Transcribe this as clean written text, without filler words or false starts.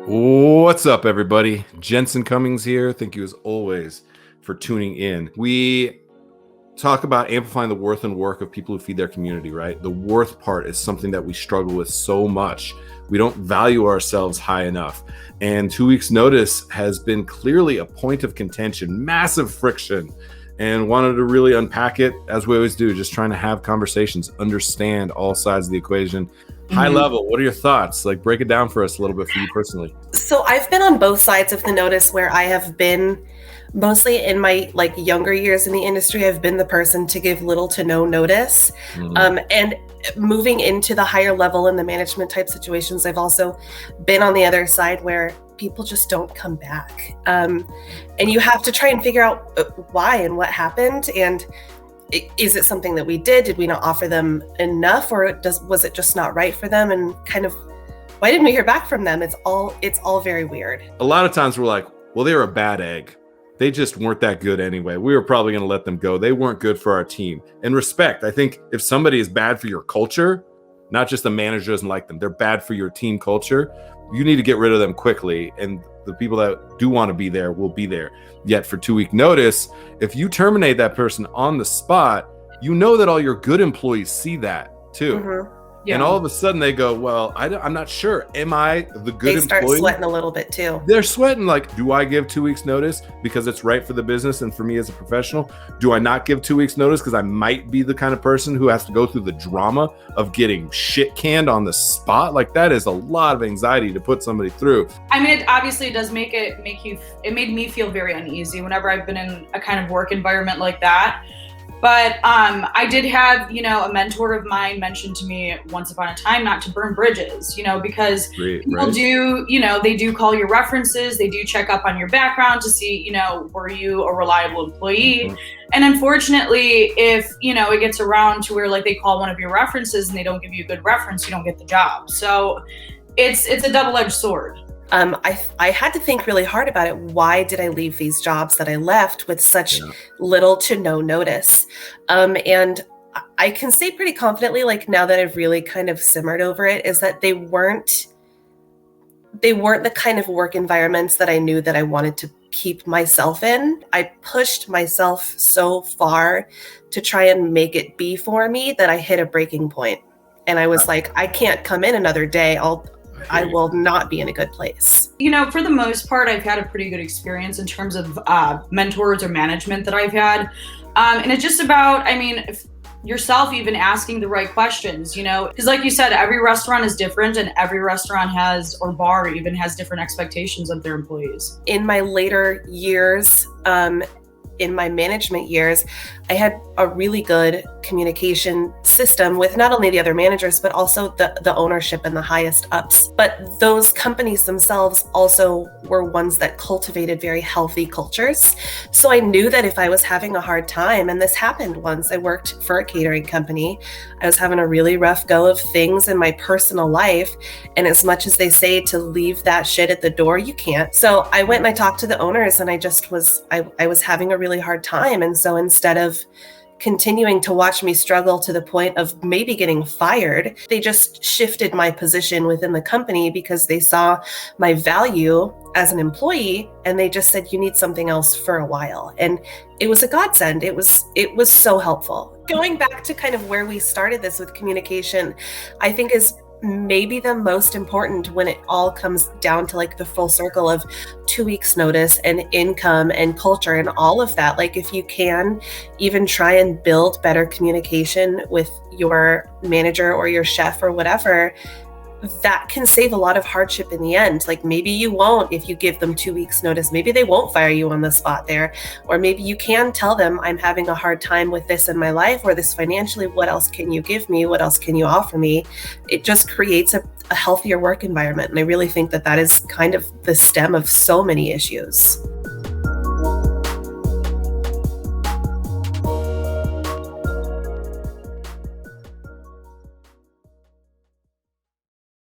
What's up, everybody? Jensen Cummings here. Thank you, as always, for tuning in. We talk about amplifying the worth and work of people who feed their community, right? The worth part is something that we struggle with so much. We don't value ourselves high enough. And 2 weeks notice has been clearly a point of contention, massive friction, and wanted to really unpack it as we always do, just trying to have conversations, understand all sides of the equation. High level, what are your thoughts? Like, break it down for us a little bit for you personally. So I've been on both sides of the notice where I have been mostly in my younger years in the industry. I've been the person to give little to no notice. And moving into the higher level in the management type situations, I've also been on the other side where people just don't come back. And you have to try and figure out why and what happened. And is it something that we did? Did we not offer them enough, or was it just not right for them? And kind of, why didn't we hear back from them? It's all very weird. A lot of times we're like, well, they were a bad egg. They just weren't that good anyway. We were probably going to let them go. They weren't good for our team. And respect, I think if somebody is bad for your culture, not just the manager doesn't like them, they're bad for your team culture, you need to get rid of them quickly. And the people that do want to be there will be there. Yet for 2 week notice, if you terminate that person on the spot, you know that all your good employees see that too. Yeah. And all of a sudden they go, well, I'm not sure. Am I the good employee? They start sweating a little bit too. They're sweating like, do I give 2 weeks notice because it's right for the business and for me as a professional? Do I not give 2 weeks notice because I might be the kind of person who has to go through the drama of getting shit canned on the spot? Like, that is a lot of anxiety to put somebody through. I mean, it obviously does it made me feel very uneasy whenever I've been in a kind of work environment like that. But I did have, a mentor of mine mention to me once upon a time not to burn bridges, because people do, they do call your references. They do check up on your background to see, were you a reliable employee? And unfortunately, if, it gets around to where they call one of your references and they don't give you a good reference, you don't get the job. So it's a double-edged sword. I had to think really hard about it. Why did I leave these jobs that I left with such little to no notice? And I can say pretty confidently, now that I've really kind of simmered over it, is that they weren't the kind of work environments that I knew that I wanted to keep myself in. I pushed myself so far to try and make it be for me that I hit a breaking point. And I was like, I can't come in another day. I will not be in a good place. For the most part, I've had a pretty good experience in terms of mentors or management that I've had. And it's just about, if yourself even asking the right questions, because like you said, every restaurant is different and every restaurant or bar even has different expectations of their employees. In my later years, in my management years, I had a really good communication system with not only the other managers, but also the ownership and the highest ups. But those companies themselves also were ones that cultivated very healthy cultures. So I knew that if I was having a hard time, and this happened once, I worked for a catering company, I was having a really rough go of things in my personal life. And as much as they say to leave that shit at the door, you can't. So I went and I talked to the owners, and I was having a really hard time. And so instead of continuing to watch me struggle to the point of maybe getting fired, they just shifted my position within the company because they saw my value as an employee, and they just said, you need something else for a while. And it was a godsend. It was so helpful. Going back to kind of where we started this with communication, I think is maybe the most important when it all comes down to the full circle of 2 weeks notice and income and culture and all of that. If you can even try and build better communication with your manager or your chef or whatever, that can save a lot of hardship in the end. Maybe you won't, if you give them 2 weeks notice, maybe they won't fire you on the spot there. Or maybe you can tell them, I'm having a hard time with this in my life or this financially. What else can you give me? What else can you offer me? It just creates a healthier work environment. And I really think that is kind of the stem of so many issues.